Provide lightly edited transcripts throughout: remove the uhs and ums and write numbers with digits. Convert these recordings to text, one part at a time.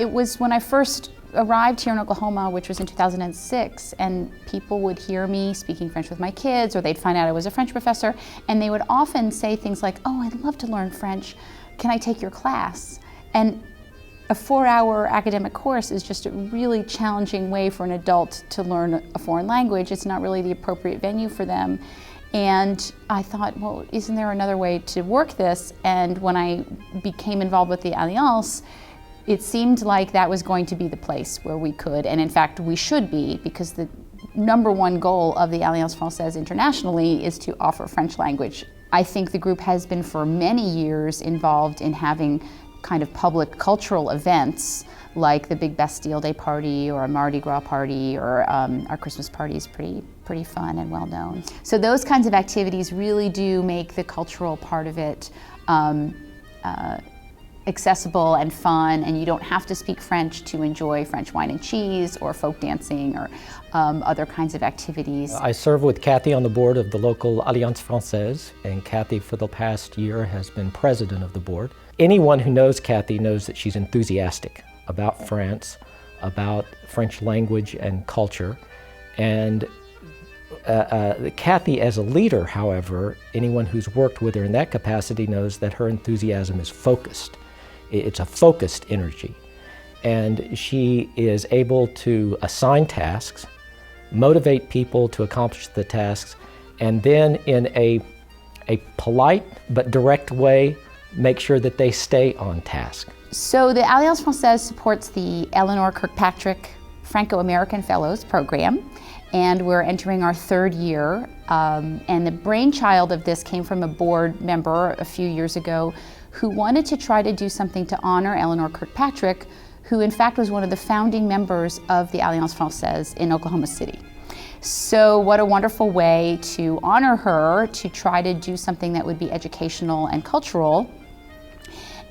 it was when I first arrived here in Oklahoma, which was in 2006, and people would hear me speaking French with my kids, or they'd find out I was a French professor, and they would often say things like, "Oh, I'd love to learn French. Can I take your class?" And a 4-hour academic course is just a really challenging way for an adult to learn a foreign language. It's not really the appropriate venue for them. And I thought, well, isn't there another way to work this? And when I became involved with the Alliance, it seemed like that was going to be the place where we could, and in fact we should be, because the number one goal of the Alliance Francaise internationally is to offer French language. I think the group has been for many years involved in having kind of public cultural events like the big Bastille Day party or a Mardi Gras party, or our Christmas party is pretty fun and well known. So those kinds of activities really do make the cultural part of it accessible and fun, and you don't have to speak French to enjoy French wine and cheese or folk dancing or other kinds of activities. I serve with Kathy on the board of the local Alliance Francaise, and Kathy for the past year has been president of the board. Anyone who knows Kathy knows that she's enthusiastic about France, about French language and culture, and Kathy as a leader, however, anyone who's worked with her in that capacity knows that her enthusiasm is focused. It's a focused energy, and she is able to assign tasks, motivate people to accomplish the tasks, and then in a polite but direct way make sure that they stay on task. So the Alliance Francaise supports the Eleanor Kirkpatrick Franco-American Fellows program, and we're entering our 3rd year. And the brainchild of this came from a board member a few years ago who wanted to try to do something to honor Eleanor Kirkpatrick, who in fact was one of the founding members of the Alliance Francaise in Oklahoma City. So what a wonderful way to honor her, to try to do something that would be educational and cultural.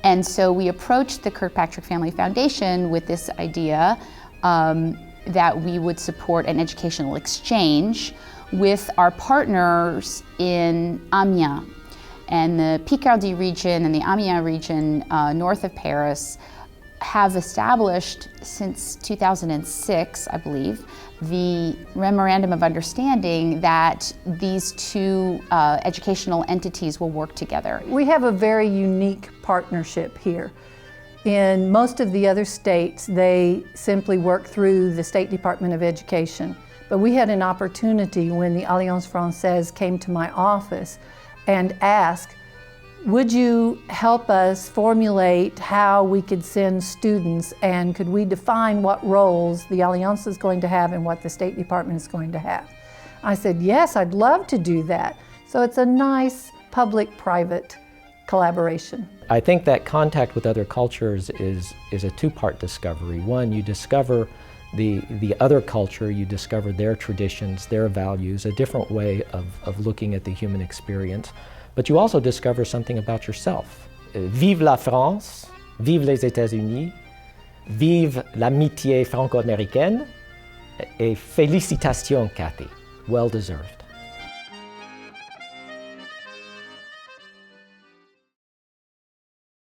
And so we approached the Kirkpatrick Family Foundation with this idea that we would support an educational exchange with our partners in Amiens. And the Picardy region and the Amiens region north of Paris have established since 2006, I believe, the Memorandum of Understanding that these two educational entities will work together. We have a very unique partnership here. In most of the other states, they simply work through the State Department of Education. But we had an opportunity when the Alliance Francaise came to my office and asked, would you help us formulate how we could send students, and could we define what roles the Alliance is going to have and what the State Department is going to have? I said, yes, I'd love to do that. So it's a nice public-private collaboration. I think that contact with other cultures is a two-part discovery. One, you discover the other culture, you discover their traditions, their values, a different way of looking at the human experience. But you also discover something about yourself. Vive la France, vive les États-Unis, vive l'amitié franco-américaine, et félicitations, Kathy. Well deserved.